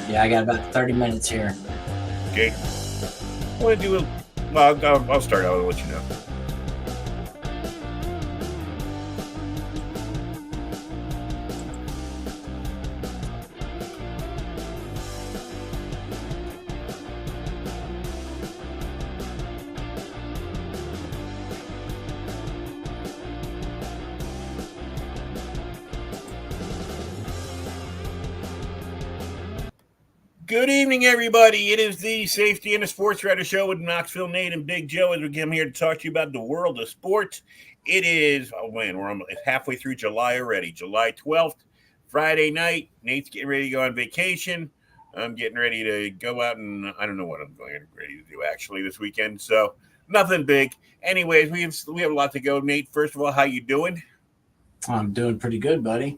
Yeah, I got about 30 minutes here. Okay. I want to do a. Well, I'll start. I'll let you know. Good evening, everybody. It is the Safety and the Sportswriter show with Knoxville Nate and Big Joe as we come here to talk to you about the world of sports. It is, oh man, we're halfway through July already. July 12th, Friday night. Nate's getting ready to go on vacation. I'm getting ready to go out and I don't know what I'm going ready to do actually this weekend. So nothing big. Anyways, we have a lot to go. Nate, first of all, how you doing? I'm doing pretty good, buddy.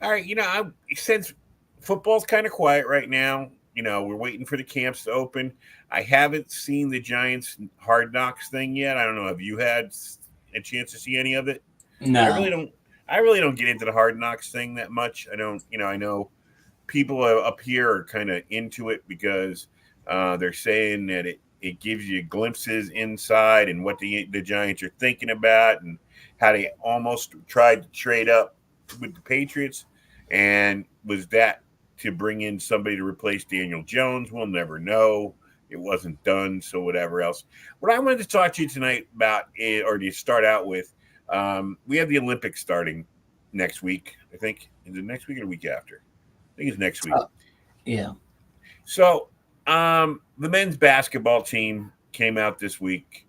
All right, since football's kind of quiet right now, we're waiting for the camps to open. I haven't seen the Giants Hard Knocks thing yet. I don't know. Have you had a chance to see any of it? I No. really don't. I really don't get into the Hard Knocks thing that much. I don't. I know people up here are kind of into it because they're saying that it gives you glimpses inside and what the Giants are thinking about and how they almost tried to trade up with the Patriots. And was that to bring in somebody to replace Daniel Jones? We'll never know. It wasn't done, so whatever else. What I wanted to talk to you tonight about, or to start out with, we have the Olympics starting next week. I think is it next week or the week after? I think it's next week. Yeah. So the men's basketball team came out this week.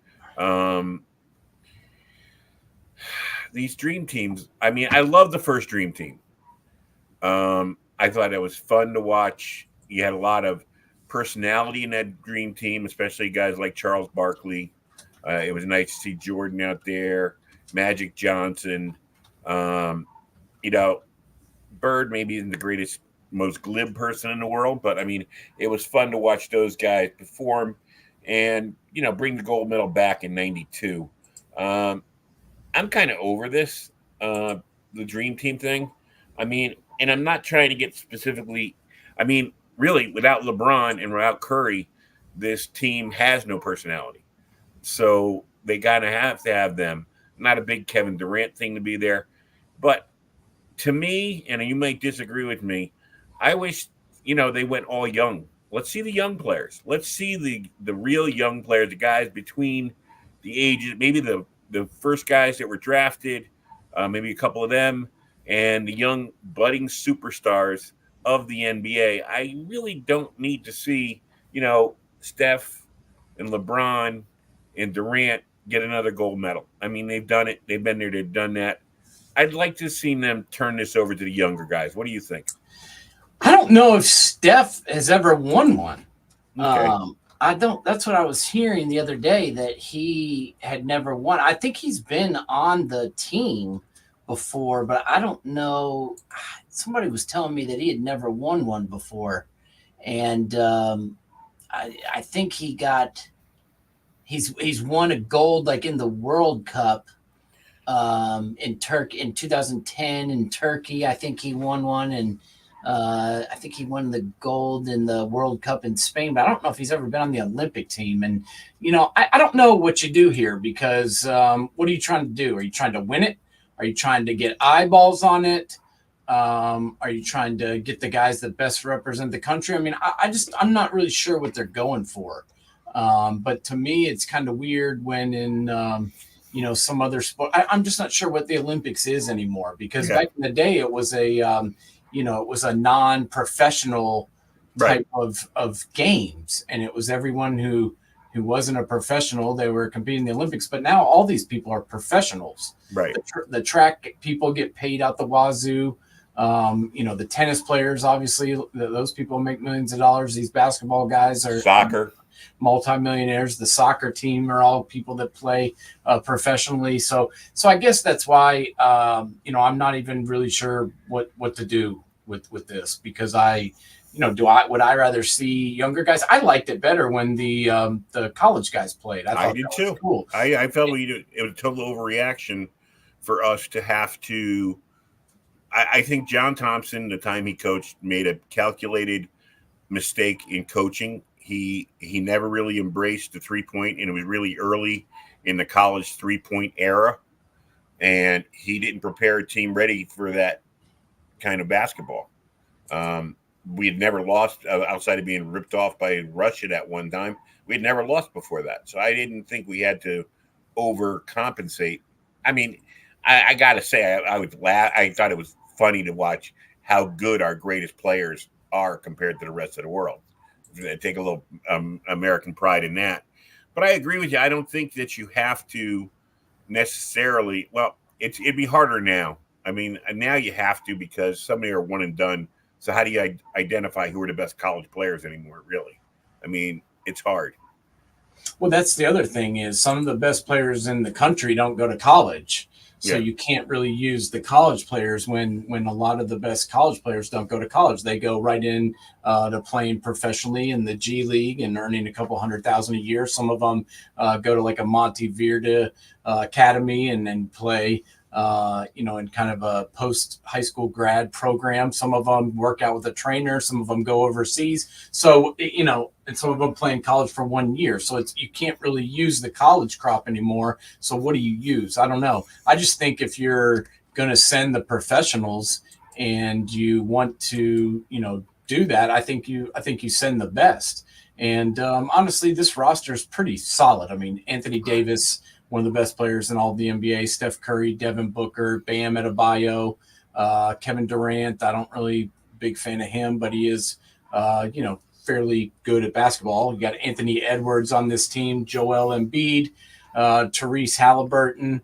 These dream teams. I mean, I love the first dream team. I thought it was fun to watch. You had a lot of personality in that dream team, especially guys like Charles Barkley. It was nice to see Jordan out there, Magic Johnson. You know, Bird maybe isn't the greatest, most glib person in the world, but I mean, it was fun to watch those guys perform and, bring the gold medal back in 92. I'm kind of over this, the dream team thing. I mean, and I'm not trying to get specifically, I mean, really, without LeBron and without Curry, this team has no personality. So they gotta have to have them. Not a big Kevin Durant thing to be there, but to me, and you might disagree with me, I wish they went all young. Let's see the young players. Let's see the real young players, the guys between the ages, maybe the first guys that were drafted, maybe a couple of them, and the young budding superstars of the NBA. I really don't need to see Steph and LeBron and Durant get another gold medal. I mean, they've done it. They've been there. They've done that. I'd like to see them turn this over to the younger guys. What do you think? I don't know if Steph has ever won one. Okay. I don't. That's what I was hearing the other day, that he had never won. I think he's been on the team before, but I don't know. Somebody was telling me that he had never won one before, and I think he's won a gold like in the World Cup in Turkey in 2010 in Turkey. I think he won one, and I think he won the gold in the World Cup in Spain, but I don't know if he's ever been on the Olympic team. And, I don't know what you do here because what are you trying to do? Are you trying to win it? Are you trying to get eyeballs on it? Are you trying to get the guys that best represent the country? I mean, I'm not really sure what they're going for. But to me, it's kind of weird when in, some other sport. I'm just not sure what the Olympics is anymore because back in the day, it was a non-professional type of games, and it was everyone who wasn't a professional. They were competing in the Olympics, but now all these people are professionals. Right. The track people get paid out the wazoo. The tennis players, obviously, those people make millions of dollars. These basketball guys are soccer multimillionaires. The soccer team are all people that play professionally. So I guess that's why, I'm not even really sure what to do with this, because would I rather see younger guys? I liked it better when the college guys played. I did too. Cool. I felt it was a total overreaction for us to have to I think John Thompson, the time he coached, made a calculated mistake in coaching. He never really embraced the 3-point, and it was really early in the college 3-point era, and he didn't prepare a team ready for that kind of basketball. We had never lost outside of being ripped off by Russia at one time. We had never lost before that, so I didn't think we had to overcompensate. I mean, I got to say, I would laugh. I thought it was funny to watch how good our greatest players are compared to the rest of the world. I take a little American pride in that. But I agree with you. I don't think that you have to necessarily. Well, it'd be harder now. I mean, now you have to because so many are one and done. So how do you identify who are the best college players anymore? Really, I mean, it's hard. Well, that's the other thing is some of the best players in the country don't go to college. So you can't really use the college players when a lot of the best college players don't go to college. They go right in to playing professionally in the G League and earning a couple $100,000 a year. Some of them go to like a Monteverde academy and then play in kind of a post high school grad program. Some of them work out with a trainer. Some of them go overseas. So, and some of them play in college for 1 year. So you can't really use the college crop anymore. So what do you use? I don't know. I just think if you're going to send the professionals and you want to, do that, I think you send the best. And honestly, this roster is pretty solid. I mean, Anthony Davis, one of the best players in all the NBA, Steph Curry, Devin Booker, Bam Adebayo, Kevin Durant. I don't really big fan of him, but he is, fairly good at basketball. You got Anthony Edwards on this team, Joel Embiid, Therese Halliburton,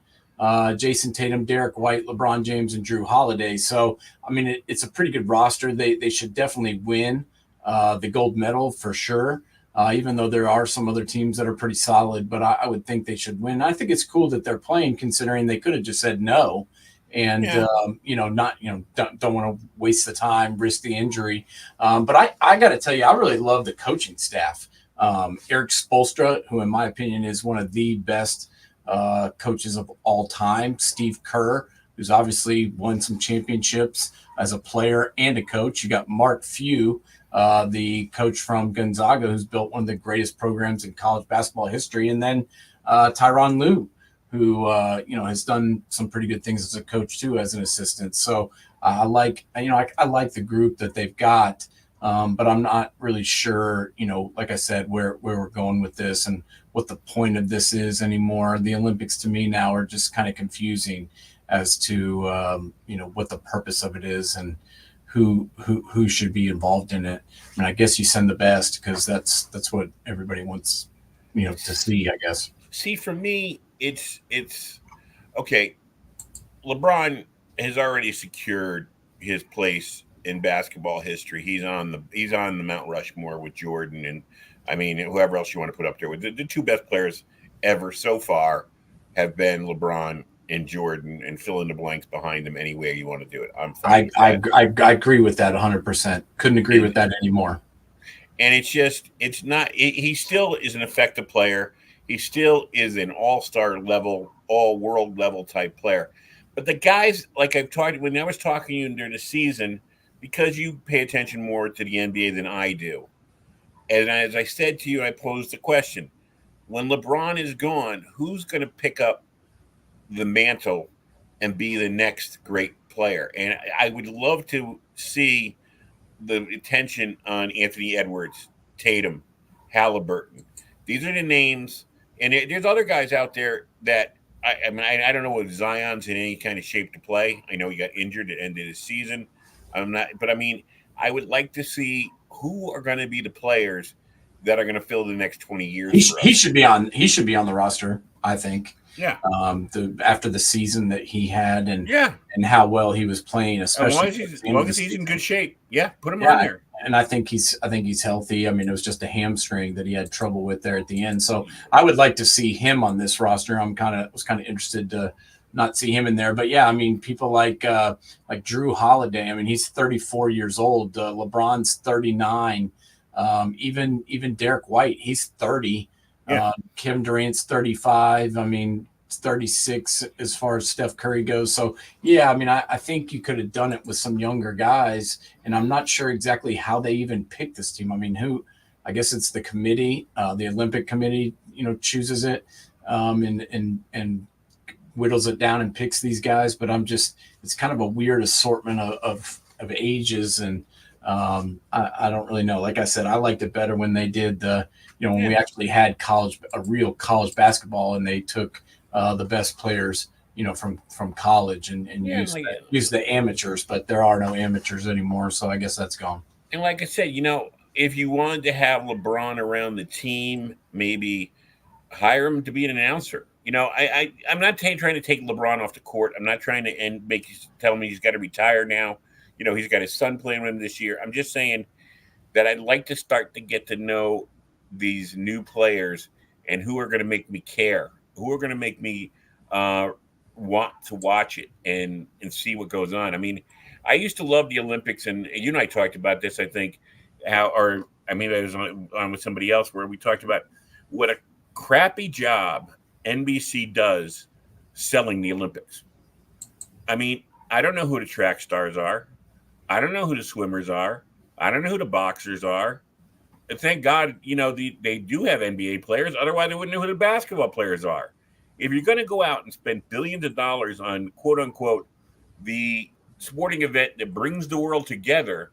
Jason Tatum, Derek White, LeBron James, and Drew Holiday. So, I mean, it's a pretty good roster. They should definitely win the gold medal for sure. Even though there are some other teams that are pretty solid, but I would think they should win. I think it's cool that they're playing, considering they could have just said no, and don't want to waste the time, risk the injury. But I got to tell you, I really love the coaching staff. Eric Spoelstra, who in my opinion is one of the best coaches of all time. Steve Kerr, who's obviously won some championships as a player and a coach. You got Mark Few, the coach from Gonzaga, who's built one of the greatest programs in college basketball history. And then Tyronn Lue, who, has done some pretty good things as a coach too, as an assistant. So I like the group that they've got, but I'm not really sure, like I said, where we're going with this and what the point of this is anymore. The Olympics to me now are just kind of confusing as to, what the purpose of it is and who should be involved in it. I mean, I guess you send the best because that's what everybody wants, to see, I guess. See, for me, it's okay. LeBron has already secured his place in basketball history. He's on the Mount Rushmore with Jordan and I mean whoever else you want to put up there. With the two best players ever so far have been LeBron and Jordan, and fill in the blanks behind them any way you want to do it. I'm fine. I agree with that 100%. Couldn't agree with that anymore. And it's not. He still is an effective player. He still is an all-star level, all-world level type player. But the guys, like I've talked when I was talking to you during the season, because you pay attention more to the NBA than I do. And as I said to you, I posed the question: when LeBron is gone, who's going to pick up the mantle and be the next great player? And I would love to see the attention on Anthony Edwards, Tatum, Halliburton. These are the names, and there's other guys out there that I don't know if Zion's in any kind of shape to play. I know he got injured at the end of the season. I'm not, but I mean, I would like to see who are going to be the players that are going to fill the next 20 years. He should be on the roster, I think. Yeah. After the season that he had and how well he was playing, especially as long as he's in good shape. Yeah, put him on there. And I think he's healthy. I mean, it was just a hamstring that he had trouble with there at the end. So I would like to see him on this roster. Was kind of interested to not see him in there. But yeah, I mean, people like Drew Holiday. I mean, he's 34 years old. LeBron's 39. Even Derek White, he's 30. Yeah. Kevin Durant's 35. I mean, 36 as far as Steph Curry goes. So yeah, I mean, I think you could have done it with some younger guys, and I'm not sure exactly how they even picked this team. I mean, I guess it's the committee, the Olympic committee, chooses it, and whittles it down and picks these guys. But it's kind of a weird assortment of ages, and I don't really know. Like I said, I liked it better when they did when we actually had a real college basketball, and they took the best players, from college and use the amateurs, but there are no amateurs anymore. So I guess that's gone. And like I said, if you wanted to have LeBron around the team, maybe hire him to be an announcer. I'm not trying to take LeBron off the court. I'm not trying to tell him he's got to retire now. He's got his son playing with him this year. I'm just saying that I'd like to start to get to know these new players and who are going to make me care, who are going to make me want to watch it and see what goes on. I mean, I used to love the Olympics, and you and I talked about this, I think, I was on with somebody else where we talked about what a crappy job NBC does selling the Olympics. I mean, I don't know who the track stars are. I don't know who the swimmers are. I don't know who the boxers are. And thank God, they do have NBA players. Otherwise, they wouldn't know who the basketball players are. If you're going to go out and spend billions of dollars on, quote unquote, the sporting event that brings the world together,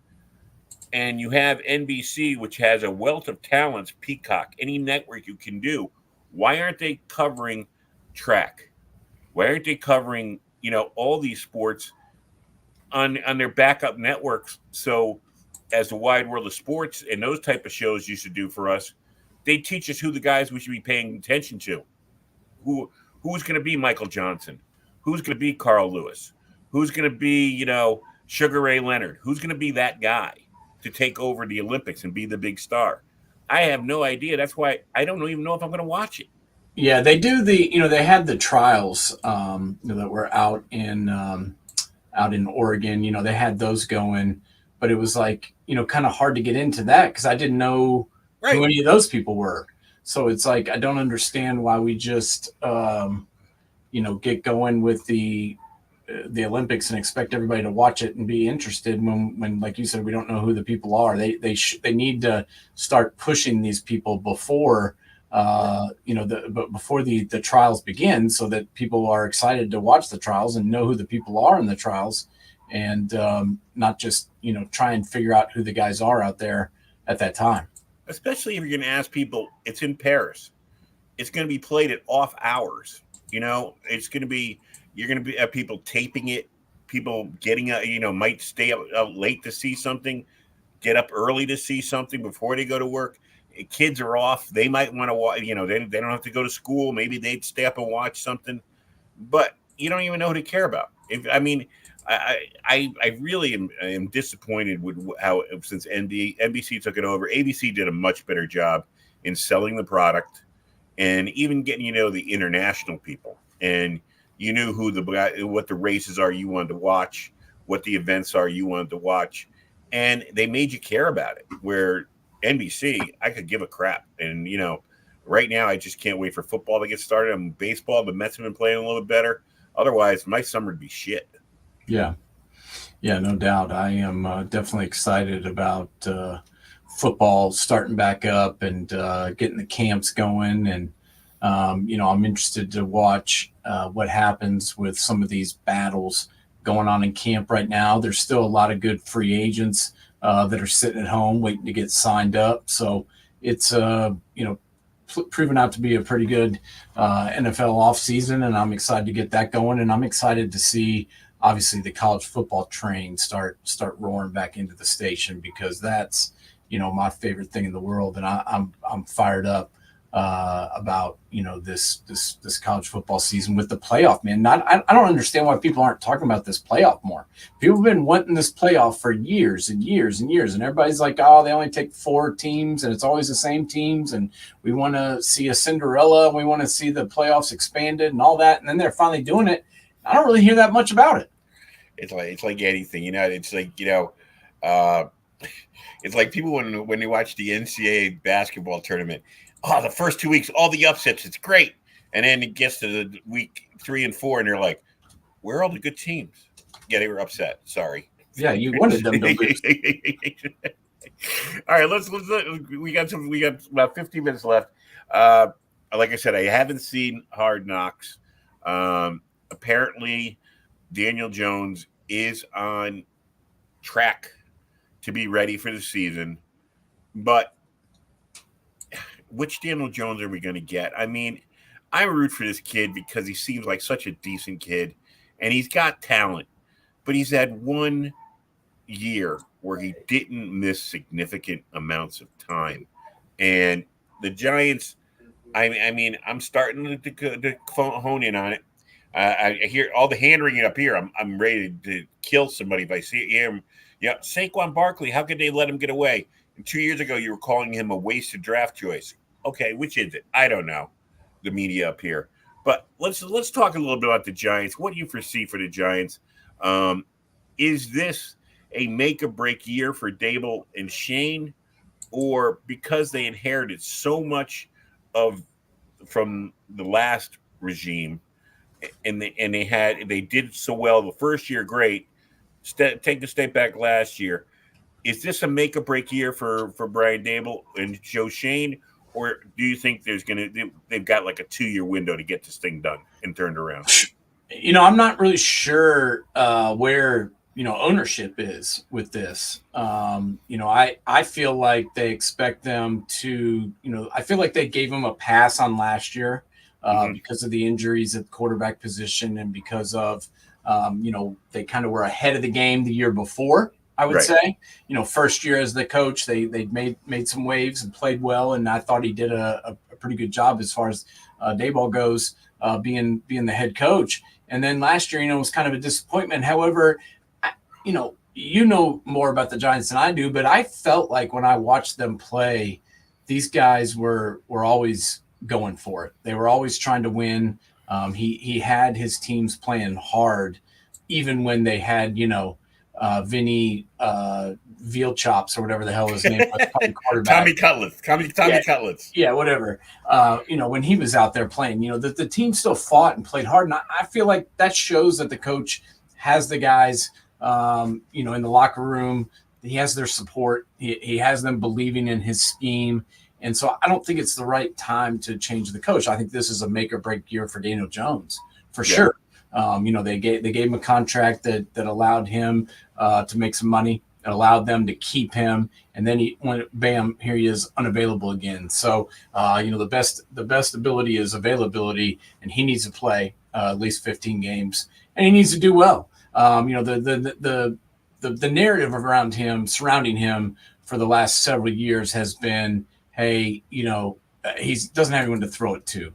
and you have NBC, which has a wealth of talents, Peacock, any network you can do, why aren't they covering track? Why aren't they covering, all these sports on their backup networks? So as the wide world of sports and those type of shows used to do for us, they teach us who the guys we should be paying attention to. Who's going to be Michael Johnson? Who's going to be Carl Lewis? Who's going to be, Sugar Ray Leonard? Who's going to be that guy to take over the Olympics and be the big star? I have no idea. That's why I don't even know if I'm going to watch it. Yeah, they do they had the trials that were out in Oregon. They had those going, but it was like, kind of hard to get into that because I didn't know who any of those people were. So it's like, I don't understand why we just, get going with the Olympics and expect everybody to watch it and be interested when like you said, we don't know who the people are. They need to start pushing these people before, before the trials begin, so that people are excited to watch the trials and know who the people are in the trials, and not just, try and figure out who the guys are out there at that time. Especially if you're going to ask people, it's in Paris. It's going to be played at off hours. It's going to be, you're going to be people taping it, people getting might stay up late to see something, get up early to see something before they go to work. Kids are off. They might want to watch, they don't have to go to school. Maybe they'd stay up and watch something, but you don't even know who to care about. I really am disappointed with how, since NBC took it over, ABC did a much better job in selling the product and even getting, the international people. And you knew what the races are you wanted to watch, what the events are you wanted to watch, and they made you care about it. Where NBC, I could give a crap. And, right now I just can't wait for football to get started. And baseball, the Mets have been playing a little bit better. Otherwise, my summer would be shit. Yeah, no doubt. I am definitely excited about football starting back up and getting the camps going. And, I'm interested to watch what happens with some of these battles going on in camp right now. There's still a lot of good free agents that are sitting at home waiting to get signed up. So it's, proven out to be a pretty good NFL offseason, and I'm excited to get that going. And I'm excited to see, obviously, the college football train start roaring back into the station, because that's, my favorite thing in the world. And I'm fired up about, this college football season with the playoff, man. I don't understand why people aren't talking about this playoff more. People have been wanting this playoff for years and years and years, and everybody's like, oh, they only take 4 teams and it's always the same teams, and we want to see a Cinderella, and we want to see the playoffs expanded and all that. And then they're finally doing it. I don't really hear that much about it. It's like anything, it's like, it's like people when they watch the NCAA basketball tournament. Oh, the first 2 weeks, all the upsets, it's great. And then it gets to the week 3 and 4, and they're like, "Where are all the good teams?" Yeah, they were upset. Sorry. Yeah, you wanted them to lose. All right, let's we got about 15 minutes left. Like I said, I haven't seen Hard Knocks. Apparently, Daniel Jones is on track to be ready for the season, but which Daniel Jones are we going to get? I mean, I root for this kid because he seems like such a decent kid, and he's got talent, but he's had 1 year where he didn't miss significant amounts of time. And the Giants, I mean, I'm starting to hone in on it. I hear all the hand wringing up here. I'm ready to kill somebody if I see him. Yeah, Saquon Barkley, how could they let him get away? And 2 years ago, you were calling him a wasted draft choice. Okay, which is it? I don't know. The media up here. But let's talk a little bit about the Giants. What do you foresee for the Giants? Is this a make or break year for Dable and Shane, or because they inherited so much from the last regime, and they did so well the first year, great. Take a step back last year. Is this a make or break year for Brian Dable and Joe Shane, or do you think they've got like a 2-year window to get this thing done and turned around? I'm not really sure where ownership is with this. I feel like they expect them to, I feel like they gave them a pass on last year because of the injuries at the quarterback position and because of, they kind of were ahead of the game the year before, I would say. First year as the coach, they made some waves and played well, and I thought he did a pretty good job as far as Dayball goes, being the head coach. And then last year, it was kind of a disappointment. However, you know more about the Giants than I do, but I felt like when I watched them play, these guys were always going for it. They were always trying to win. He had his teams playing hard, even when they had, Vinny Veal Chops or whatever the hell his name was, quarterback. Tommy Cutlets. Yeah, whatever. When he was out there playing, the team still fought and played hard. And I feel like that shows that the coach has the guys – in the locker room, he has their support. He has them believing in his scheme. And so I don't think it's the right time to change the coach. I think this is a make or break year for Daniel Jones for sure. They gave him a contract that allowed him to make some money. It allowed them to keep him. And then bam, here he is unavailable again. So, the best ability is availability, and he needs to play at least 15 games, and he needs to do well. The narrative surrounding him for the last several years has been, hey, he doesn't have anyone to throw it to.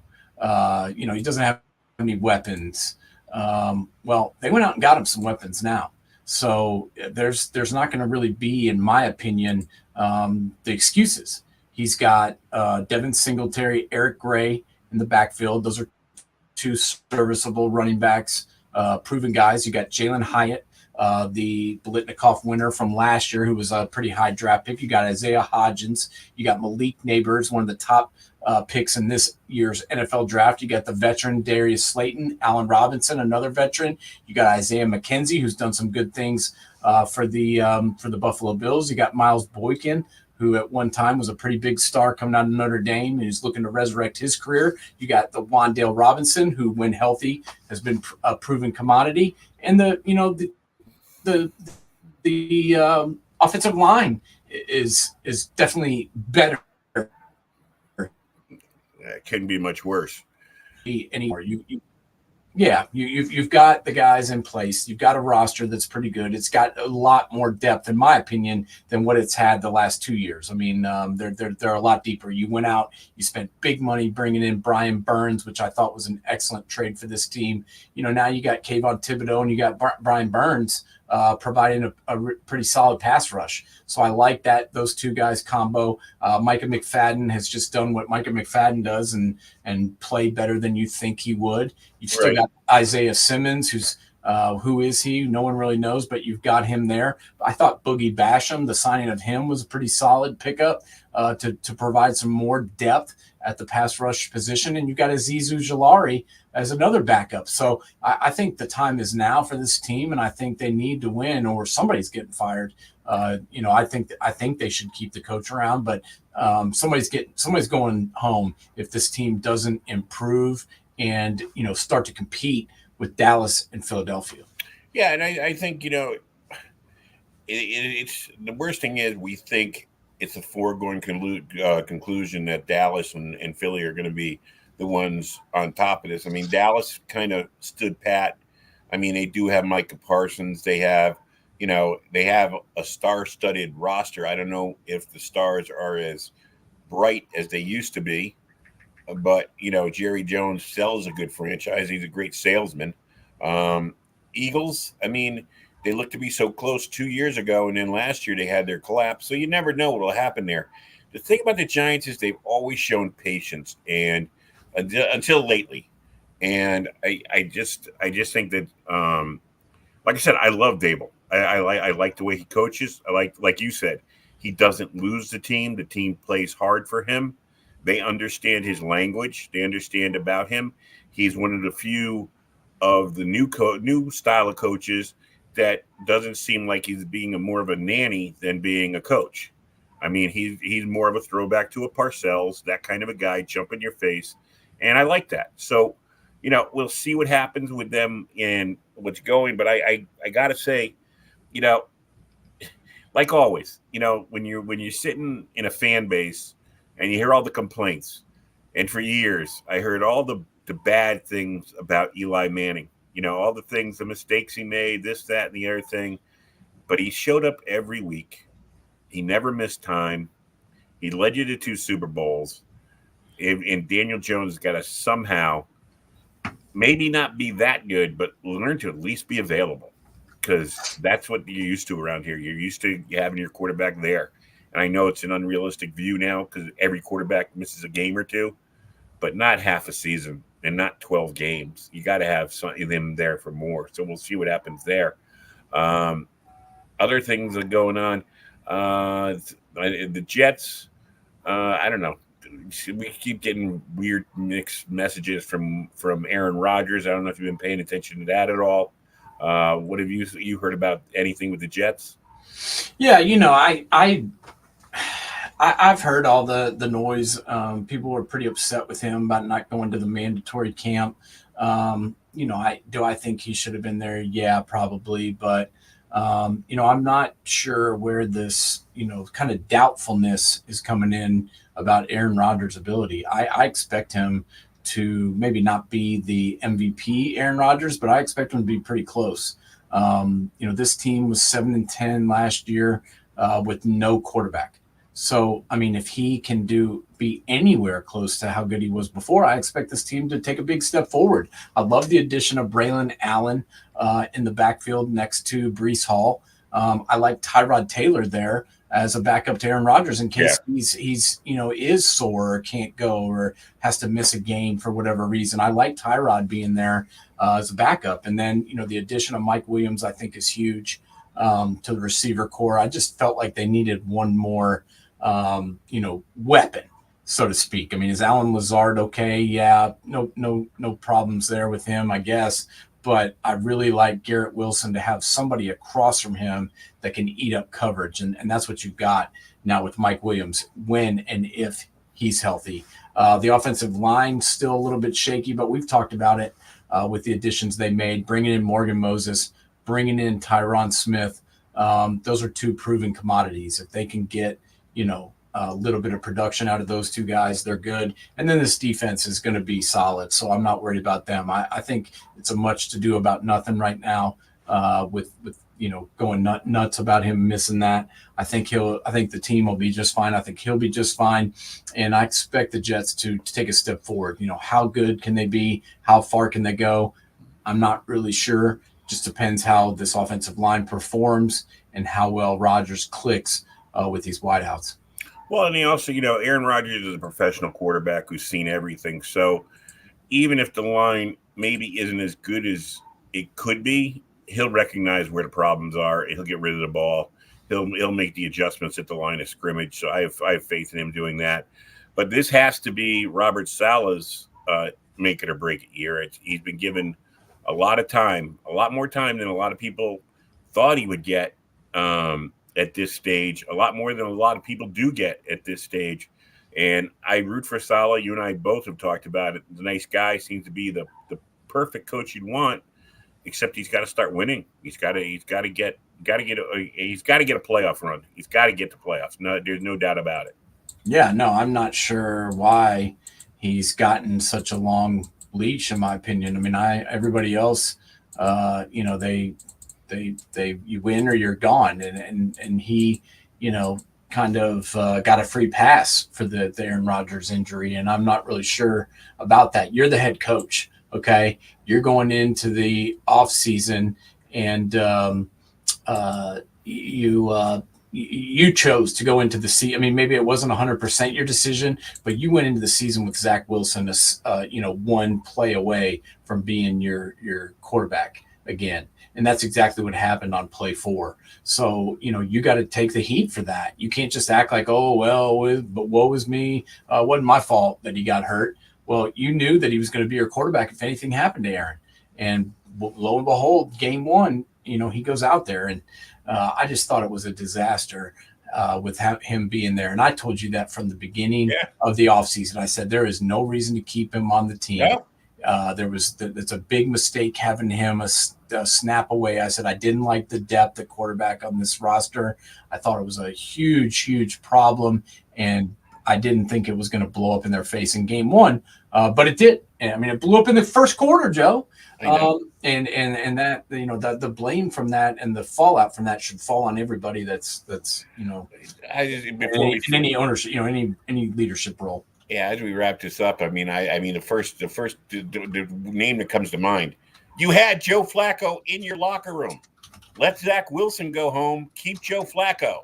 He doesn't have any weapons. Well, they went out and got him some weapons now. So there's not going to really be, in my opinion, the excuses. He's got Devin Singletary, Eric Gray in the backfield. Those are 2 serviceable running backs. Proven guys. You got Jalen Hyatt, the Biletnikoff winner from last year, who was a pretty high draft pick. You got Isaiah Hodgins. You got Malik Neighbors, one of the top picks in this year's NFL draft. You got the veteran Darius Slayton, Allen Robinson, another veteran. You got Isaiah McKenzie, who's done some good things for the Buffalo Bills. You got Miles Boykin, who at one time was a pretty big star coming out of Notre Dame and he's looking to resurrect his career. You got the Wan'Dale Robinson, who, when healthy, has been a proven commodity. And the offensive line is definitely better. It couldn't be much worse Anymore. You've got the guys in place. You've got a roster that's pretty good. It's got a lot more depth, in my opinion, than what it's had the last 2 years. I mean, they're a lot deeper. You went out, you spent big money bringing in Brian Burns, which I thought was an excellent trade for this team. Now you got Kayvon Thibodeau and you got Brian Burns providing a pretty solid pass rush. So I like that those 2 guys combo. Micah McFadden has just done what Micah McFadden does and played better than you think he would. You've still got Isaiah Simmons, who's Who is he? No one really knows, but you've got him there. I thought Boogie Basham, the signing of him, was a pretty solid pickup to provide some more depth at the pass rush position. And you've got Azizu Jalari as another backup. So I think the time is now for this team, and I think they need to win, or somebody's getting fired. I think they should keep the coach around, but somebody's going home if this team doesn't improve and start to compete with Dallas and Philadelphia. Yeah, and I think it's the worst thing is we think it's a foregone conclusion that Dallas and Philly are going to be the ones on top of this. I mean, Dallas kind of stood pat. I mean, they do have Micah Parsons. They have a star-studded roster. I don't know if the stars are as bright as they used to be, but Jerry Jones sells a good franchise. He's a great salesman. Eagles, I mean, they looked to be so close 2 years ago, and then last year they had their collapse. So you never know what will happen there. The thing about the Giants is they've always shown patience, and until lately, and I just think that, like I said, I love Dable. I like the way he coaches. I like you said, he doesn't lose the team. The team plays hard for him. They understand his language. They understand about him. He's one of the few of the new style of coaches that doesn't seem like he's being more of a nanny than being a coach. I mean, he's more of a throwback to a Parcells, that kind of a guy, jump in your face, and I like that. So, we'll see what happens with them and what's going. But I gotta say, like always, when you're sitting in a fan base and you hear all the complaints, and for years I heard all the bad things about Eli Manning, all the things, the mistakes he made, this, that, and the other thing. But he showed up every week. He never missed time. He led you to 2 Super Bowls. And Daniel Jones has got to somehow maybe not be that good, but learn to at least be available, because that's what you're used to around here. You're used to having your quarterback there. And I know it's an unrealistic view now because every quarterback misses a game or two, but not half a season and not 12 games. You got to have some of them there for more. So we'll see what happens there. Other things are going on. The Jets, I don't know. We keep getting weird mixed messages from Aaron Rodgers. I don't know if you've been paying attention to that at all. What have you heard about anything with the Jets? Yeah, I've heard all the noise. People were pretty upset with him about not going to the mandatory camp. I think he should have been there? Yeah, probably. But, I'm not sure where this, kind of doubtfulness is coming in about Aaron Rodgers' ability. I expect him to maybe not be the MVP Aaron Rodgers, but I expect him to be pretty close. This team was 7-10 last year with no quarterback. So, I mean, if he can be anywhere close to how good he was before, I expect this team to take a big step forward. I love the addition of Braylon Allen in the backfield next to Breece Hall. I like Tyrod Taylor there as a backup to Aaron Rodgers in case he's is sore or can't go or has to miss a game for whatever reason. I like Tyrod being there as a backup. And then, the addition of Mike Williams, I think, is huge to the receiver core. I just felt like they needed one more weapon, so to speak. I mean, is Alan Lazard okay? Yeah, no problems there with him, I guess. But I really like Garrett Wilson to have somebody across from him that can eat up coverage. And that's what you've got now with Mike Williams when and if he's healthy. The offensive line still a little bit shaky, but we've talked about it with the additions they made, bringing in Morgan Moses, bringing in Tyron Smith. Those are 2 proven commodities. If they can get a little bit of production out of those 2 guys, they're good. And then this defense is going to be solid, so I'm not worried about them. I think it's a much to do about nothing right now with going nuts about him missing that. I think the team will be just fine. I think he'll be just fine, and I expect the Jets to take a step forward. How good can they be? How far can they go? I'm not really sure. Just depends how this offensive line performs and how well Rodgers clicks with these wideouts. Well, and he also, Aaron Rodgers is a professional quarterback who's seen everything. So even if the line maybe isn't as good as it could be. He'll recognize where the problems are. He'll get rid of the ball. He'll make the adjustments at the line of scrimmage. So I have faith in him doing that. But this has to be Robert Saleh's make it or break it year. He's been given a lot of time, a lot more time than a lot of people thought he would get at this stage, a lot more than a lot of people do get at this stage. And I root for Saleh. You and I both have talked about it. The nice guy seems to be the perfect coach you'd want, except he's got to start winning. He's got to get a playoff run. He's got to get to playoffs. No, there's no doubt about it. Yeah, no, I'm not sure why he's gotten such a long leash, in my opinion. I mean, everybody else, they you win or you're gone, and he, kind of got a free pass for the Aaron Rodgers injury, and I'm not really sure about that. You're the head coach, okay? You're going into the off season, and you chose to go into the season. I mean, maybe it wasn't 100% your decision, but you went into the season with Zach Wilson, one play away from being your quarterback again. And that's exactly what happened on play 4. So, you got to take the heat for that. You can't just act like, oh, well, but woe was me. It wasn't my fault that he got hurt. Well, you knew that he was going to be your quarterback if anything happened to Aaron. And lo and behold, game 1, he goes out there. And I just thought it was a disaster with him being there. And I told you that from the beginning of the offseason. I said there is no reason to keep him on the team. Yeah. It's a big mistake having him a snap away. I said I didn't like the depth at quarterback on this roster. I thought it was a huge, huge problem, and I didn't think it was going to blow up in their face in game 1, but it did. And I mean, it blew up in the first quarter, Joe. And that the blame from that and the fallout from that should fall on everybody that's any ownership, any leadership role. Yeah, as we wrap this up, I mean, the first name that comes to mind, you had Joe Flacco in your locker room. Let Zach Wilson go home. Keep Joe Flacco.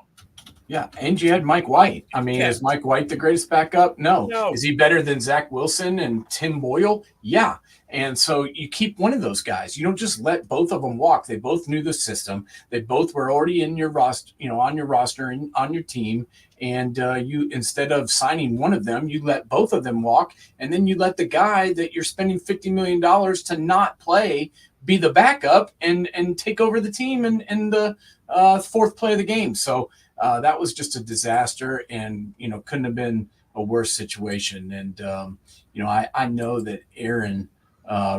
Yeah, and you had Mike White. I mean, Is Mike White the greatest backup? No. Is he better than Zach Wilson and Tim Boyle? Yeah. And so you keep one of those guys. You don't just let both of them walk. They both knew the system. They both were already in your roster, on your roster and on your team. And you, instead of signing one of them, you let both of them walk. And then you let the guy that you're spending $50 million to not play be the backup and take over the team in the fourth play of the game. So that was just a disaster, and couldn't have been a worse situation. And I know that Aaron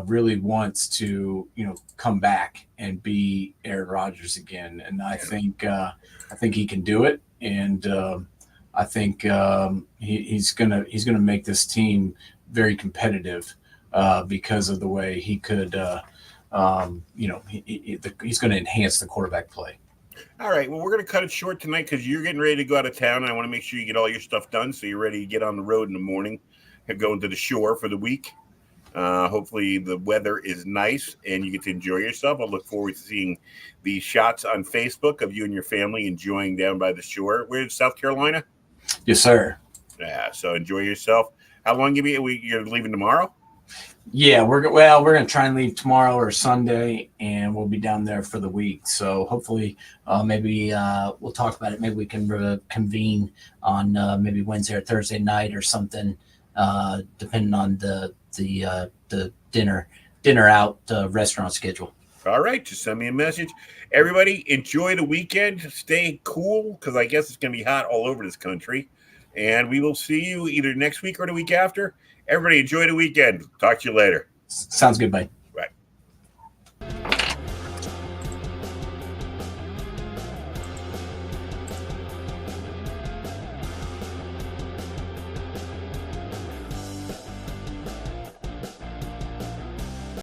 really wants to come back and be Aaron Rodgers again, and I think he can do it. And I think he's gonna make this team very competitive because of the way he could. He's going to enhance the quarterback play. All right. Well, we're going to cut it short tonight because you're getting ready to go out of town. And I want to make sure you get all your stuff done so you're ready to get on the road in the morning and go into the shore for the week. Hopefully the weather is nice and you get to enjoy yourself. I look forward to seeing these shots on Facebook of you and your family enjoying down by the shore. We're in South Carolina? Yes, sir. Yeah, so enjoy yourself. How long you're leaving tomorrow? Yeah, we're going to try and leave tomorrow or Sunday, and we'll be down there for the week. So hopefully, maybe we'll talk about it. Maybe we can convene on maybe Wednesday or Thursday night or something, depending on the dinner out restaurant schedule. All right, just send me a message. Everybody, enjoy the weekend. Stay cool because I guess it's going to be hot all over this country. And we will see you either next week or the week after. Everybody enjoy the weekend. Talk to you later. Sounds good, buddy.